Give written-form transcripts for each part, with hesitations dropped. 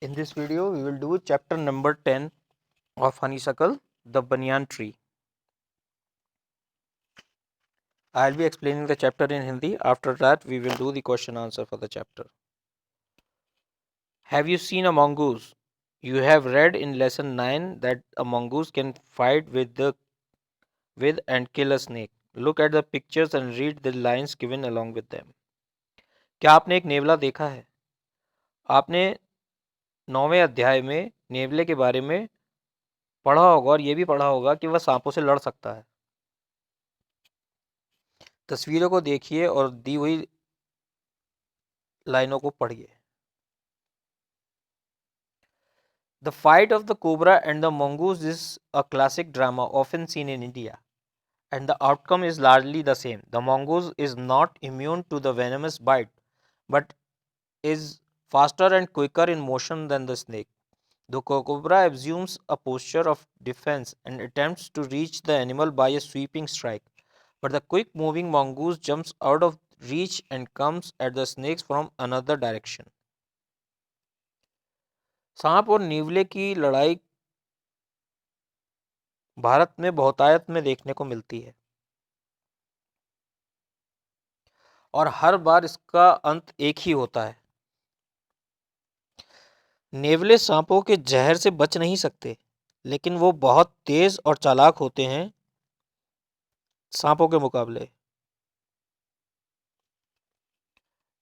In this video, we will do chapter number 10 of Honeysuckle, the Banyan Tree. I'll be explaining the chapter in Hindi. After that, we will do the question answer for the chapter. Have you seen a mongoose? You have read in lesson 9 that a mongoose can fight with and kill a snake. Look at the pictures and read the lines given along with them. क्या आपने एक नेवला देखा है? आपने 9वें अध्याय में नेवले के बारे में पढ़ा होगा और ये भी पढ़ा होगा कि वह सांपों से लड़ सकता है। तस्वीरों को देखिए और दी हुई लाइनों को पढ़िए। The fight of the cobra and the mongoose is a classic drama often seen in India, and the outcome is largely the same. The mongoose is not immune to the venomous bite, but is faster and quicker in motion than the snake. The cobra assumes a posture of defense and attempts to reach the animal by a sweeping strike, but the quick moving mongoose jumps out of reach and comes at the snakes from another direction. सांप और नीवले की लड़ाई भारत में बहुतायत में देखने को मिलती है और हर बार इसका अंत एक ही होता है। नेवले सांपों के जहर से बच नहीं सकते, लेकिन वो बहुत तेज और चालाक होते हैं सांपों के मुकाबले।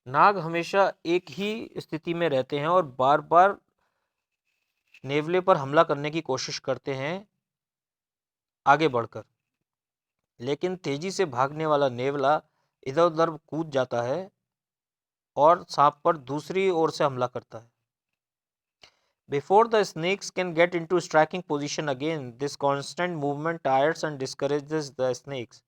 नाग हमेशा एक ही स्थिति में रहते हैं और बार बार नेवले पर हमला करने की कोशिश करते हैं आगे बढ़कर, लेकिन तेजी से भागने वाला नेवला इधर उधर कूद जाता है और सांप पर दूसरी ओर से हमला करता है। Before the snakes can get into striking position again, this constant movement tires and discourages the snakes,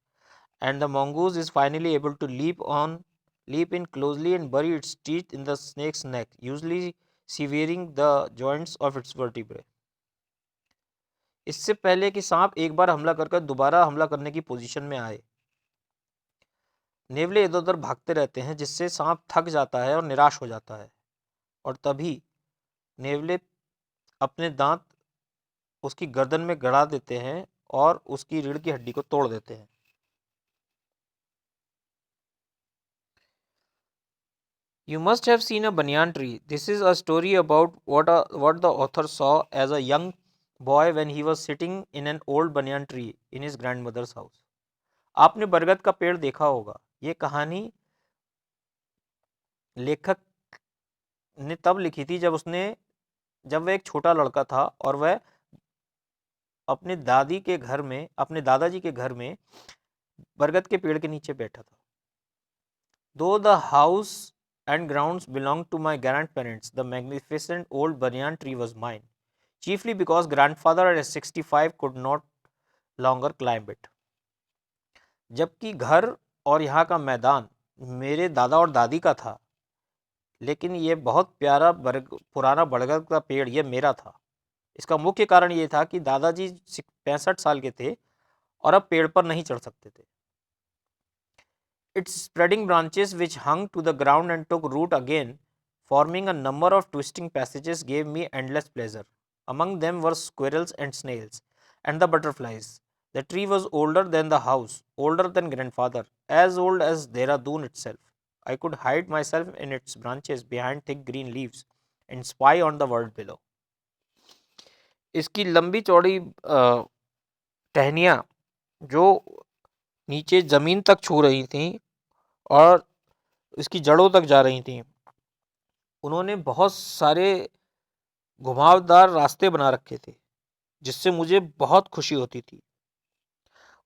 and the mongoose is finally able to leap in closely and bury its teeth in the snake's neck, usually severing the joints of its vertebrae. इससे पहले कि सांप एक बार हमला कर दोबारा हमला करने की पोजीशन में आए, नेवले इधर उधर भागते रहते हैं, जिससे सांप थक जाता है और निराश हो जाता है, और तभी नेवले अपने दांत उसकी गर्दन में गड़ा देते हैं और उसकी रीढ़ की हड्डी को तोड़ देते हैं। You must have seen a banyan tree. This is a story about what the author saw as a young boy when he was sitting in an old banyan tree in his grandmother's house. आपने बरगद का पेड़ देखा होगा। ये कहानी लेखक ने तब लिखी थी जब वह एक छोटा लड़का था और वह अपने दादाजी के घर में बरगद के पेड़ के नीचे बैठा था। Though the house and grounds belonged to my grandparents, the magnificent old banyan tree was mine, chiefly because grandfather at 65 could not longer climb it. जबकि घर और यहाँ का मैदान मेरे दादा और दादी का था, लेकिन ये बहुत प्यारा पुराना बरगद का पेड़ ये मेरा था। इसका मुख्य कारण ये था कि दादाजी 65 साल के थे और अब पेड़ पर नहीं चढ़ सकते थे। Its spreading branches, which hung to the ground and took root again, forming a number of twisting passages, gave me endless pleasure. Among them were squirrels and snails, and the butterflies. The tree was older than the house, older than grandfather, as old as Dehradun itself. I could hide myself in its branches behind thick green leaves and spy on the world below. इसकी लंबी चौड़ी टहनियाँ जो नीचे ज़मीन तक छू रही थीं और इसकी जड़ों तक जा रही थीं, उन्होंने बहुत सारे घुमावदार रास्ते बना रखे थे, जिससे मुझे बहुत खुशी होती थी।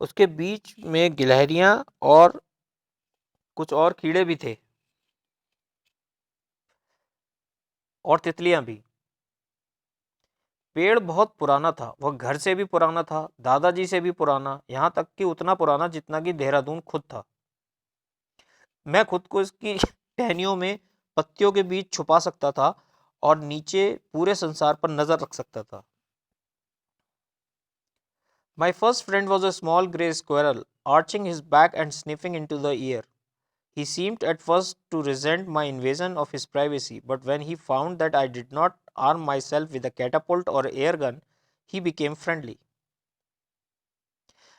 उसके बीच में गिलहरियाँ और कुछ और कीड़े भी थे और तितलियाँ भी। पेड़ बहुत पुराना था, वह घर से भी पुराना था, दादाजी से भी पुराना, यहाँ तक कि उतना पुराना जितना कि देहरादून खुद था। मैं खुद को इसकी टहनियों में पत्तियों के बीच छुपा सकता था और नीचे पूरे संसार पर नजर रख सकता था। My first friend was a small grey squirrel, arching his back and sniffing into the air. He seemed at first to resent my invasion of his privacy, but when he found that I did not arm myself with a catapult or air gun, he became friendly.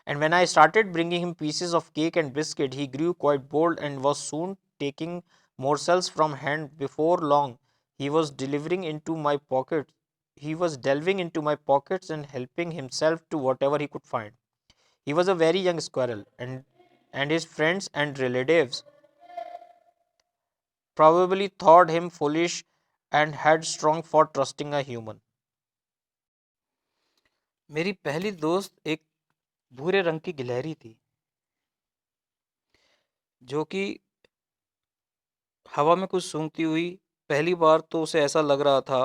And when I started bringing him pieces of cake and biscuit, he grew quite bold and was soon taking morsels from hand. Before long, he was delivering into my pockets. He was delving into my pockets and helping himself to whatever he could find. He was a very young squirrel, and his friends and relatives probably thought him foolish and headstrong for trusting a human. मेरी पहली दोस्त एक भूरे रंग की गिलहरी थी जो कि हवा में कुछ सूंघती हुई पहली बार तो उसे ऐसा लग रहा था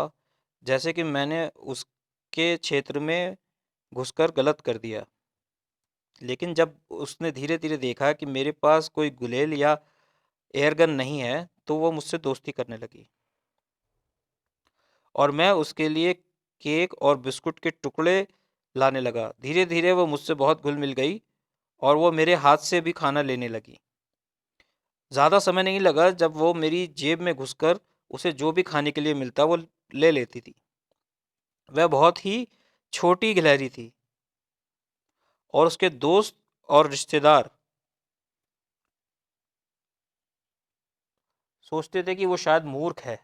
जैसे कि मैंने उसके क्षेत्र में घुसकर गलत कर दिया। लेकिन जब उसने धीरे धीरे देखा कि मेरे पास कोई गुलेल या एयरगन नहीं है तो वो मुझसे दोस्ती करने लगी और मैं उसके लिए केक और बिस्कुट के टुकड़े लाने लगा। धीरे धीरे वो मुझसे बहुत घुल मिल गई और वो मेरे हाथ से भी खाना लेने लगी। ज़्यादा समय नहीं लगा जब वो मेरी जेब में घुसकर उसे जो भी खाने के लिए मिलता वो ले लेती थी। वह बहुत ही छोटी गिलहरी थी और उसके दोस्त और रिश्तेदार सोचते थे कि वो शायद मूर्ख है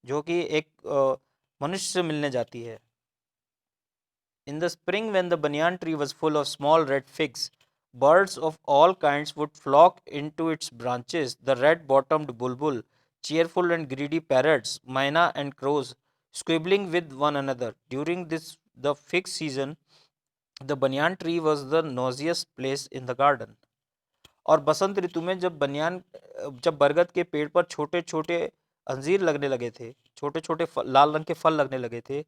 जो कि एक मनुष्य से मिलने जाती है। In the spring, when the banyan tree was full of small red figs, birds of all kinds would flock into its branches. The red bottomed bulbul, cheerful and greedy parrots, myna and crows, squibbling with one another. During the fig season, the banyan tree was the noisiest place in the garden. और बसंत ऋतु में जब बरगद के पेड़ पर छोटे छोटे अंजीर लगने लगे थे, छोटे छोटे लाल रंग के फल लगने लगे थे,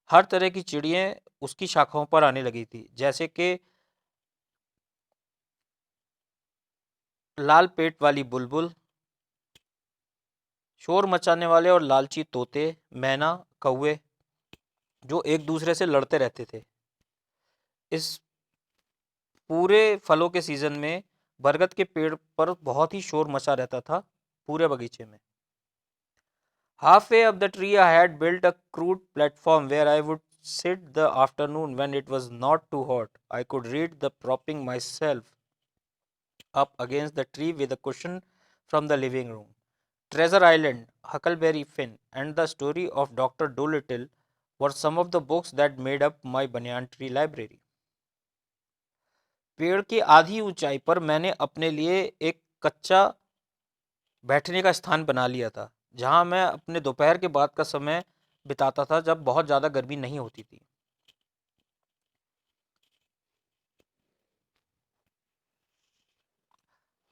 हर तरह की चिड़ियाँ उसकी शाखाओं पर आने लगी थी, जैसे कि लाल पेट वाली बुलबुल, शोर मचाने वाले और लालची तोते, मैना, कौवे जो एक दूसरे से लड़ते रहते थे। इस पूरे फलों के सीजन में बरगद के पेड़ पर बहुत ही शोर मचा रहता था पूरे बगीचे में। Halfway up the tree, I had built a crude platform where I would sit the afternoon when it was not too hot. I could read the propping myself up against the tree with a cushion from the living room. Treasure Island, Huckleberry Finn, and the story of Dr. Dolittle were some of the books that made up my banyan tree library. पेड़ की आधी ऊंचाई पर मैंने अपने लिए एक कच्चा बैठने का स्थान बना लिया था जहां मैं अपने दोपहर के बाद का समय बिताता था जब बहुत ज़्यादा गर्मी नहीं होती थी।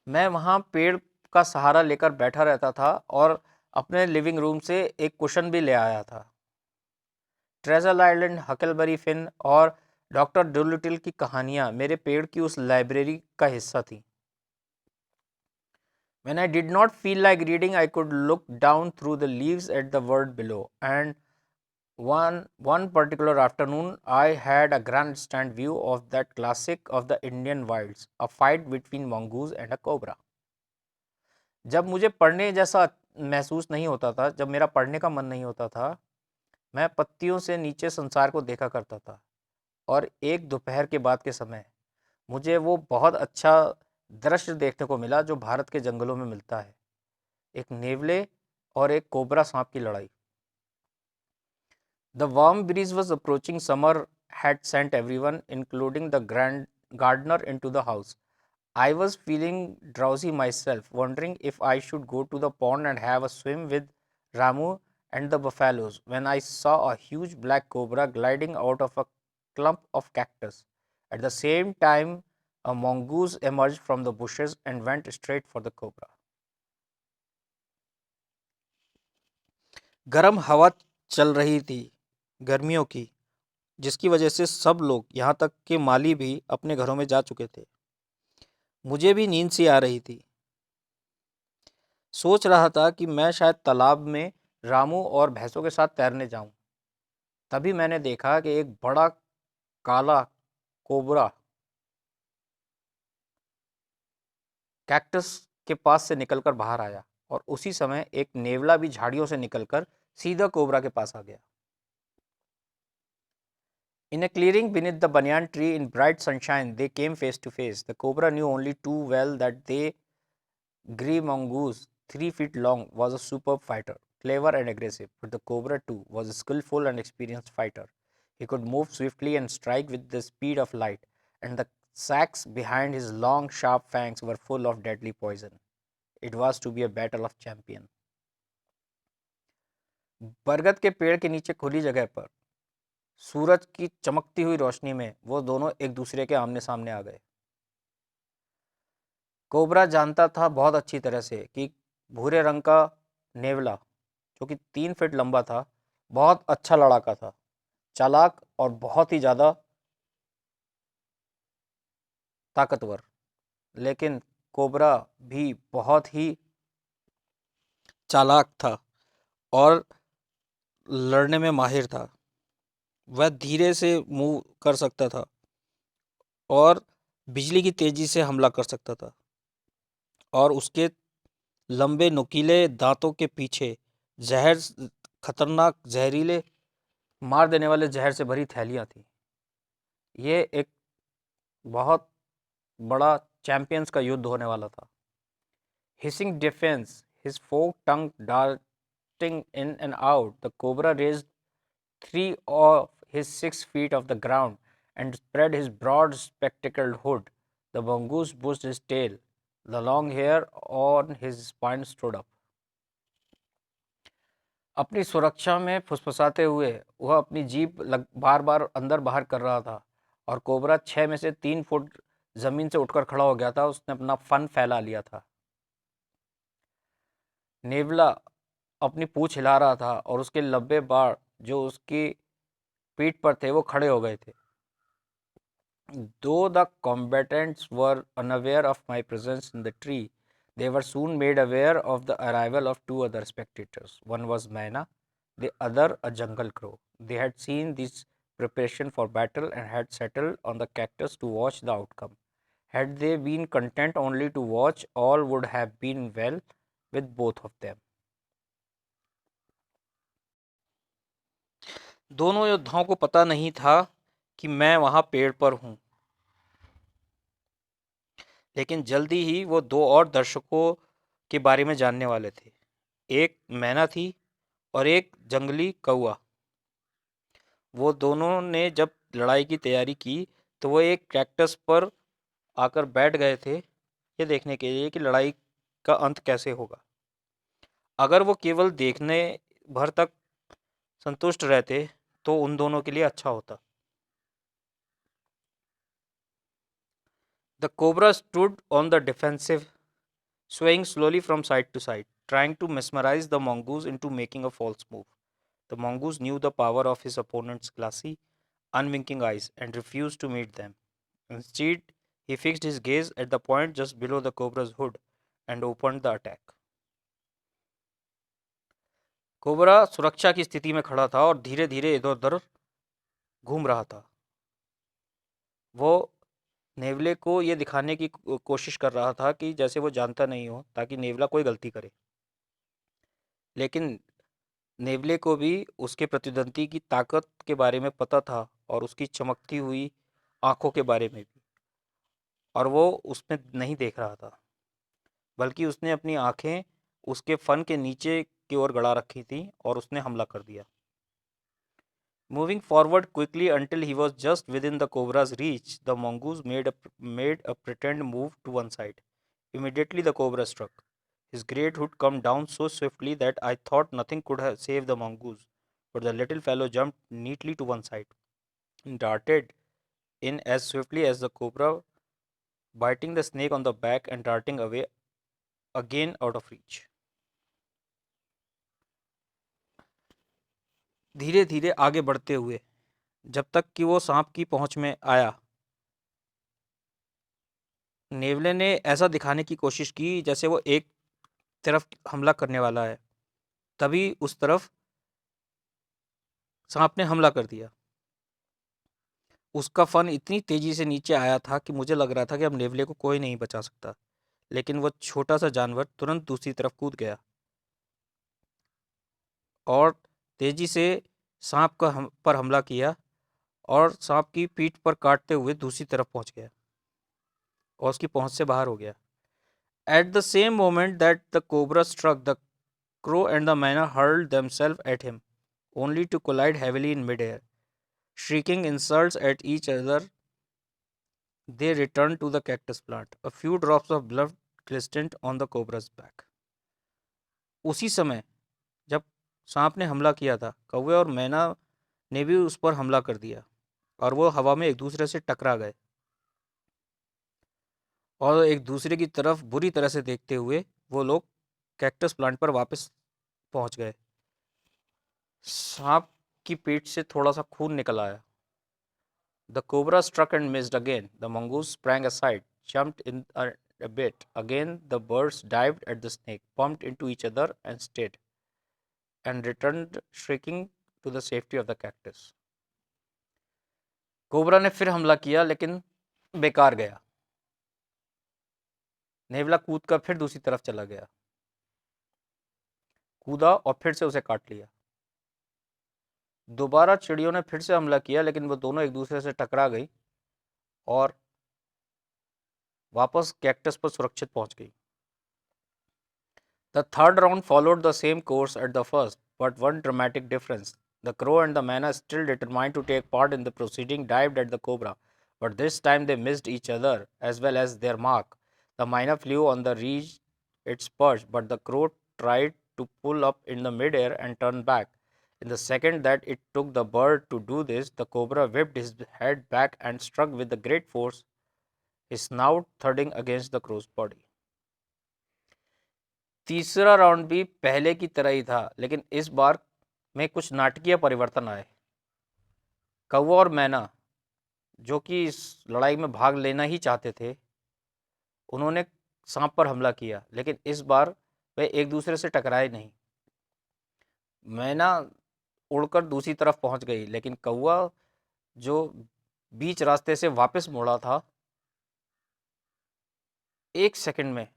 मैं वहाँ पेड़ का सहारा लेकर बैठा रहता था और अपने लिविंग रूम से एक कुशन भी ले आया था। ट्रेजर आइलैंड, हकलबरी फिन और डॉक्टर डोलिटिल की कहानियाँ मेरे पेड़ की उस लाइब्रेरी का हिस्सा थी। When I did not feel like reading, I could look down through the leaves at the world below. And one particular afternoon, I had a grandstand view of that classic of the Indian wilds, a fight between mongoose and a cobra. जब मुझे पढ़ने जैसा महसूस नहीं होता था, जब मेरा पढ़ने का मन नहीं होता था, मैं पत्तियों से नीचे संसार को देखा करता था। और एक दोपहर के बाद के समय मुझे वो बहुत अच्छा दृश्य देखने को मिला जो भारत के जंगलों में मिलता है, एक नेवले और एक कोबरा सांप की लड़ाई। The warm breeze was approaching. Summer had sent everyone, including the grand gardener, into the house. I was feeling drowsy myself, wondering if I should go to the pond and have a swim with Ramu and the buffaloes, when I saw a huge black cobra gliding out of a clump of cactus. At the same time, a mongoose emerged from the bushes and went straight for the cobra. गर्म हवा चल रही थी, गर्मियों की, जिसकी वजह से सब लोग यहाँ तक कि माली भी अपने घरों में जा चुके थे। मुझे भी नींद सी आ रही थी। सोच रहा था कि मैं शायद तालाब में रामू और भैंसों के साथ तैरने जाऊं। तभी मैंने देखा कि एक बड़ा काला कोबरा कैक्टस के पास से निकलकर बाहर आया और उसी समय एक नेवला भी झाड़ियों से निकलकर सीधा कोबरा के पास आ गया। In a clearing beneath the banyan tree in bright sunshine, they came face to face. The cobra knew only too well that the gray mongoose, 3 feet long, was a superb fighter, clever and aggressive. But the cobra too was a skillful and experienced fighter. He could move swiftly and strike with the speed of light, and the sacs behind his long, sharp fangs were full of deadly poison. It was to be a battle of champions. बरगद के पेड़ के नीचे खुली जगह पर सूरज की चमकती हुई रोशनी में वो दोनों एक दूसरे के आमने सामने आ गए। कोबरा जानता था बहुत अच्छी तरह से कि भूरे रंग का नेवला, जो कि 3 फीट लंबा था, बहुत अच्छा लड़ाका था, चालाक और बहुत ही ज़्यादा ताकतवर। लेकिन कोबरा भी बहुत ही चालाक था और लड़ने में माहिर था। वह धीरे से मूव कर सकता था और बिजली की तेजी से हमला कर सकता था, और उसके लंबे नुकीले दांतों के पीछे जहर, खतरनाक जहरीले, मार देने वाले जहर से भरी थैलियां थी। ये एक बहुत बड़ा चैंपियंस का युद्ध होने वाला था। Hissing defense, his forked tongue darting in and out, the cobra raised 3 of his 6 feet off the ground and spread his broad spectacled hood. The mongoose bushed his tail. The long hair on his spine stood up. अपनी सुरक्षा में फुसफुसाते हुए वह अपनी जीभ बार बार अंदर बाहर कर रहा था, और कोबरा 6 में से 3 फुट जमीन से उठकर खड़ा हो गया था। उसने अपना फन फैला लिया था। नेवला अपनी पूंछ हिला रहा था और उसके लंबे बाल जो उसकी पीठ पर थे वो खड़े हो गए थे। Though the combatants were unaware of my presence in the tree, they were soon made aware of the arrival of 2 other spectators. One was Maina, the other a jungle crow. They had seen this preparation for battle and had settled on the cactus to watch the outcome. Had they been content only to watch, all would have been well with both of them. दोनों योद्धाओं को पता नहीं था कि मैं वहां पेड़ पर हूं, लेकिन जल्दी ही वो 2 और दर्शकों के बारे में जानने वाले थे। एक मैना थी और एक जंगली कौआ। वो दोनों ने जब लड़ाई की तैयारी की तो वो एक कैक्टस पर आकर बैठ गए थे, ये देखने के लिए कि लड़ाई का अंत कैसे होगा। अगर वो केवल देखने भर तक संतुष्ट रहते तो उन दोनों के लिए अच्छा होता। The cobra stood on the defensive, swaying slowly from side to side, trying to mesmerize the mongoose into making a false move. The mongoose knew the power of his opponent's glassy, unwinking eyes and refused to meet them. Instead, he fixed his gaze at the point just below the cobra's hood and opened the attack. Cobra सुरक्षा की स्थिति में खड़ा था और धीरे धीरे इधर उधर घूम रहा था। वो नेवले को ये दिखाने की कोशिश कर रहा था कि जैसे वो जानता नहीं हो, ताकि नेवला कोई गलती करे। लेकिन नेवले को भी उसके प्रतिद्वंदी की ताकत के बारे में पता था और उसकी चमकती हुई आंखों के बारे में भी, और वो उसमें नहीं देख रहा था, बल्कि उसने अपनी आंखें उसके फन के नीचे की ओर गड़ा रखी थी और उसने हमला कर दिया। Moving forward quickly until he was just within the cobra's reach, the mongoose made a pretend move to one side. Immediately the cobra struck. His great hood came down so swiftly that I thought nothing could have saved the mongoose, but the little fellow jumped neatly to one side and darted in as swiftly as the cobra, biting the snake on the back and darting away again out of reach. धीरे धीरे आगे बढ़ते हुए जब तक कि वो सांप की पहुंच में आया, नेवले ने ऐसा दिखाने की कोशिश की जैसे वो एक तरफ हमला करने वाला है। तभी उस तरफ सांप ने हमला कर दिया। उसका फन इतनी तेजी से नीचे आया था कि मुझे लग रहा था कि अब नेवले को कोई नहीं बचा सकता। लेकिन वह छोटा सा जानवर तुरंत दूसरी तरफ कूद गया और तेजी से सांप पर हमला किया और सांप की पीठ पर काटते हुए दूसरी तरफ पहुंच गया और उसकी पहुंच से बाहर हो गया। At the same moment that the cobra struck, the crow and the myna hurled themselves at him, only to collide heavily in midair. Shrieking insults at each other, they returned to the cactus plant. A few drops of blood glistened on the cobra's back. उसी समय जब सांप ने हमला किया था, कौवे और मैना ने भी उस पर हमला कर दिया और वो हवा में एक दूसरे से टकरा गए और एक दूसरे की तरफ बुरी तरह से देखते हुए वो लोग कैक्टस प्लांट पर वापस पहुंच गए। सांप की पेट से थोड़ा सा खून निकल आया। The cobra struck and missed again. The mongoose sprang aside, jumped in a bit. Again, the birds dived at the snake, bumped into each other and stayed, and returned shrieking to the safety of the cactus. Cobra ने फिर हमला किया लेकिन बेकार गया। नेवला कूद कर फिर दूसरी तरफ चला गया, कूदा और फिर से उसे काट लिया। दोबारा चिड़ियों ने फिर से हमला किया लेकिन वो दोनों एक दूसरे से टकरा गई और वापस कैक्टस पर सुरक्षित पहुंच गई। The third round followed the same course as the first, but one dramatic difference. The crow and the myna, still determined to take part in the proceeding, dived at the cobra, but this time they missed each other as well as their mark. The myna flew on the reach its perch, but the crow tried to pull up in the midair and turn back. In the second that it took the bird to do this, the cobra whipped his head back and struck with great force, his snout thudding against the crow's body. तीसरा round भी पहले की तरह ही था, लेकिन इस बार में कुछ नाटकीय परिवर्तन आए। कौवा और मैना, जो कि इस लड़ाई में भाग लेना ही चाहते थे, उन्होंने सांप पर हमला किया, लेकिन इस बार वे एक दूसरे से टकराए नहीं। मैना उड़कर दूसरी तरफ पहुंच गई, लेकिन कौवा जो बीच रास्ते से वापस मुड़ा था, एक सेकंड में,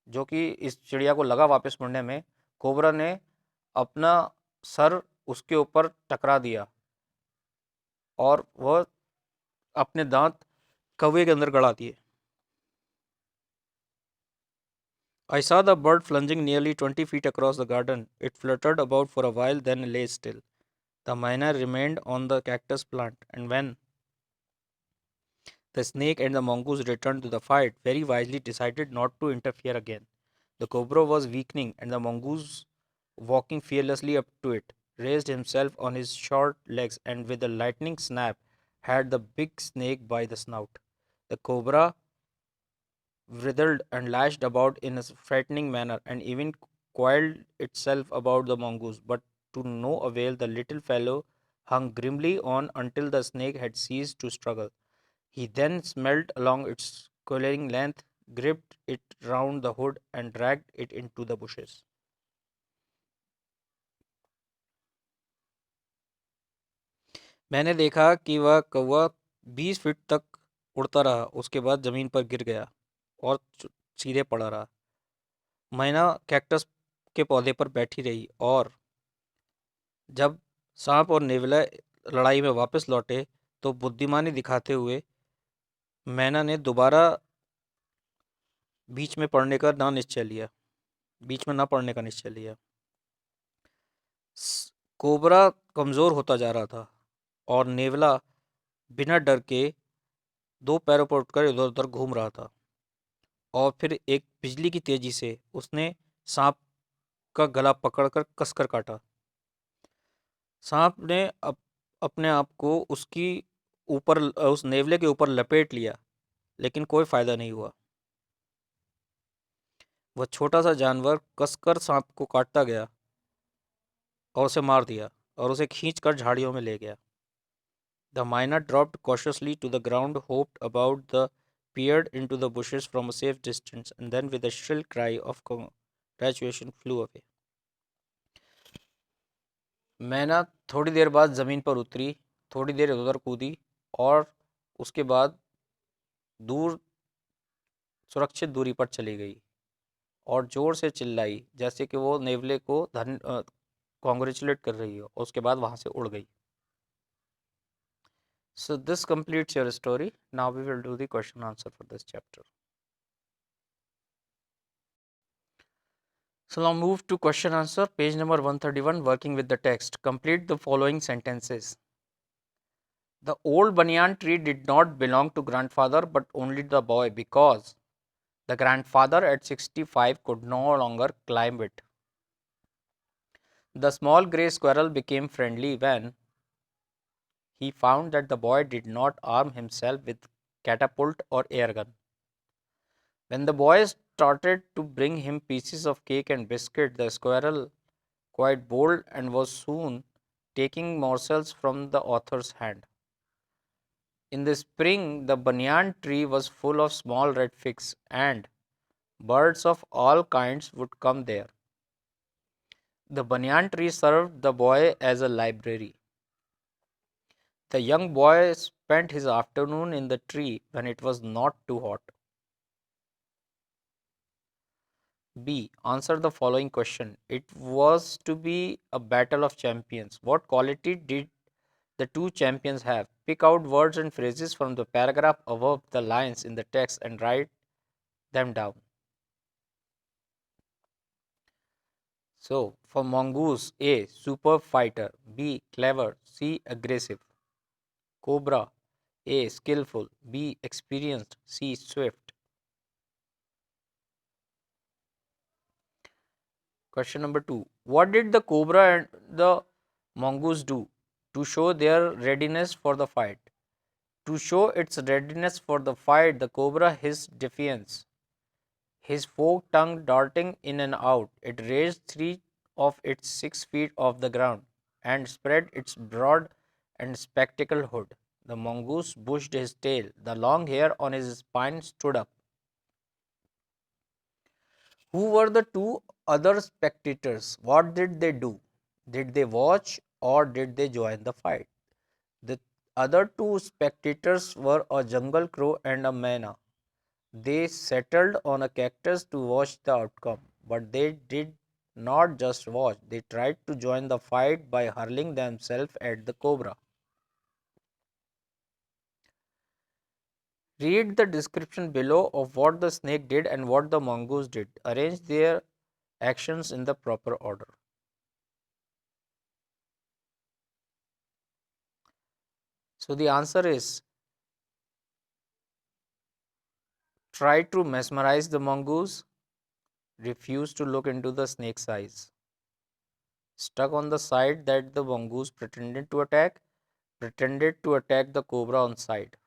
जो कि इस चिड़िया को लगा वापस मुड़ने में, कोबरा ने अपना सर उसके ऊपर टकरा दिया और वह अपने दांत कौवे के अंदर गड़ा दिए। I saw the bird plunging nearly 20 feet across the garden. It fluttered about for a while, then lay still. The myna remained on the cactus plant, and when the snake and the mongoose returned to the fight, very wisely decided not to interfere again. The cobra was weakening, and the mongoose, walking fearlessly up to it, raised himself on his short legs and with a lightning snap had the big snake by the snout. The cobra writhed and lashed about in a frightening manner and even coiled itself about the mongoose, but to no avail. The little fellow hung grimly on until the snake had ceased to struggle. He then smelled along its coiling length, gripped it round the hood, and dragged it into the bushes. मैंने देखा कि वह कौवा 20 feet तक उड़ता रहा, उसके बाद जमीन पर गिर गया और सीधे पड़ा रहा। मैना कैक्टस के पौधे पर बैठी रही और जब सांप और नेवला लड़ाई में वापस लौटे तो बुद्धिमानी दिखाते हुए मैना ने दोबारा बीच में न पड़ने का निश्चय लिया। कोबरा कमजोर होता जा रहा था और नेवला बिना डर के दो पैरों पर उठकर इधर उधर घूम रहा था और फिर एक बिजली की तेजी से उसने सांप का गला पकड़कर कसकर काटा। सांप ने अपने आप को उस नेवले के ऊपर लपेट लिया, लेकिन कोई फायदा नहीं हुआ। वह छोटा सा जानवर कसकर सांप को काटता गया और उसे मार दिया और उसे खींचकर झाड़ियों में ले गया। The myna dropped cautiously to the ground, hopped about peered into the bushes from a safe distance, and then with a shrill cry of congratulation flew away. मैना थोड़ी देर बाद जमीन पर उतरी, थोड़ी देर उधर कूदी और उसके बाद दूर सुरक्षित दूरी पर चली गई और जोर से चिल्लाई जैसे कि वो नेवले को कॉन्ग्रेचुलेट कर रही हो, उसके बाद वहां से उड़ गई। So this completes your story. Now we will do the question answer for this chapter. So now move to question answer, page number 131, working with the text. Complete the following sentences. The old banyan tree did not belong to grandfather but only the boy, because the grandfather at 65 could no longer climb it. The small grey squirrel became friendly when he found that the boy did not arm himself with catapult or air gun. When the boy started to bring him pieces of cake and biscuit, the squirrel, quite bold, and was soon taking morsels from the author's hand. In the spring, the banyan tree was full of small red figs, and birds of all kinds would come there. The banyan tree served the boy as a library. The young boy spent his afternoon in the tree when it was not too hot. B. Answer the following question. It was to be a battle of champions. What quality did the two champions have? Pick out words and phrases from the paragraph above the lines in the text and write them down. So, for mongoose, A. Super fighter. B. Clever. C. Aggressive. Cobra. A. Skillful. B. Experienced. C. Swift. Question number 2. What did the cobra and the mongoose do to show their readiness for the fight? To show its readiness for the fight, the cobra hissed defiance, his forked tongue darting in and out. It raised 3 of its 6 feet off the ground and spread its broad and spectacled hood. The mongoose bushed his tail. The long hair on his spine stood up. Who were the two other spectators? What did they do? Did they watch or did they join the fight? The other two spectators were a jungle crow and a myna. They settled on a cactus to watch the outcome, but they did not just watch, they tried to join the fight by hurling themselves at the cobra. Read the description below of what the snake did and what the mongoose did. Arrange their actions in the proper order. So the answer is, try to mesmerize the mongoose, refuse to look into the snake's eyes. Stuck on the side that the mongoose pretended to attack the cobra on sight.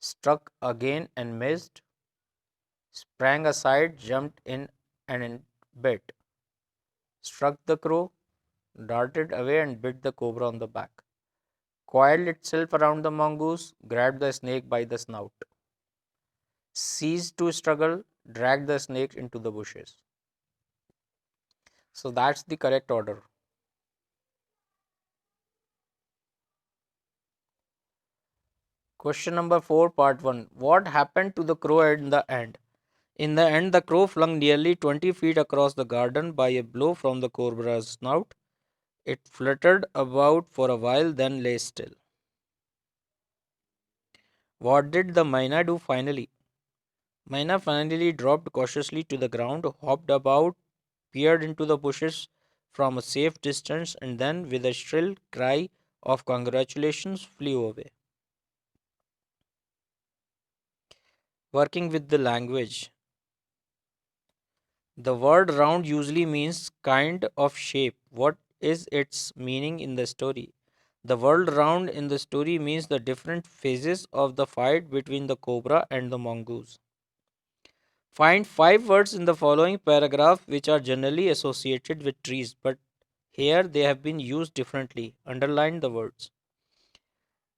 Struck again and missed, sprang aside, jumped in and bit. Struck the crow, darted away and bit the cobra on the back. Coiled itself around the mongoose, grabbed the snake by the snout. Ceased to struggle, dragged the snake into the bushes. So that's the correct order. Question number 4, part 1. What happened to the crow in the end? In the end, the crow flung nearly 20 feet across the garden by a blow from the cobra's snout. It fluttered about for a while, then lay still. What did the myna do finally? Myna finally dropped cautiously to the ground, hopped about, peered into the bushes from a safe distance, and then, with a shrill cry of congratulations, flew away. Working with the language. The word round usually means kind of shape. What is its meaning in the story? The word round in the story means the different phases of the fight between the cobra and the mongoose. Find 5 words in the following paragraph which are generally associated with trees, but here they have been used differently. Underline the words.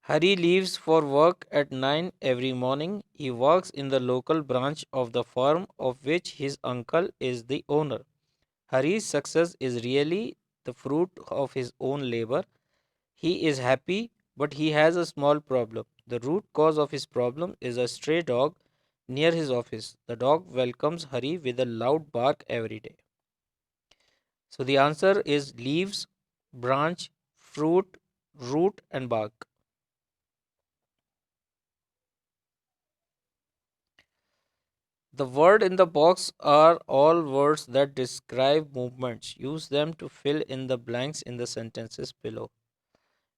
Hari leaves for work at 9 every morning. He works in the local branch of the firm of which his uncle is the owner. Hari's success is really the fruit of his own labor. He is happy, but he has a small problem. The root cause of his problem is a stray dog near his office. The dog welcomes Hari with a loud bark every day. So the answer is leaves, branch, fruit, root, and bark. The words in the box are all words that describe movements. Use them to fill in the blanks in the sentences below.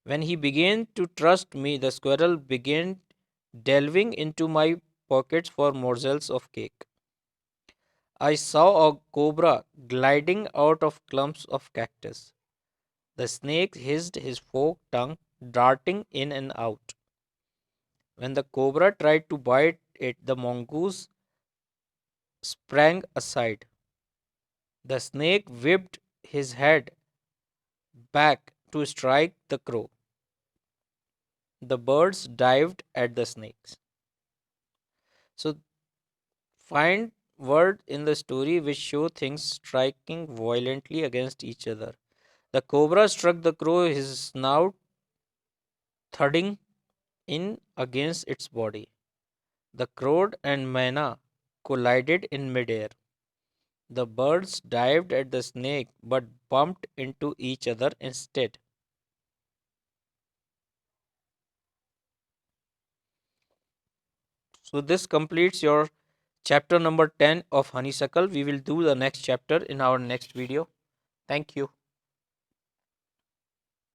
When he began to trust me, the squirrel began delving into my pockets for morsels of cake. I saw a cobra gliding out of clumps of cactus. The snake hissed his forked tongue, darting in and out. When the cobra tried to bite it, the mongoose sprang aside. The snake whipped his head back to strike the crow. The birds dived at the snakes. So find word in the story which show things striking violently against each other. The cobra struck the crow, his snout thudding in against its body. The crow and Maina collided in midair. The birds dived at the snake but bumped into each other instead. So, this completes your chapter number 10 of Honeysuckle. We will do the next chapter in our next video. Thank you.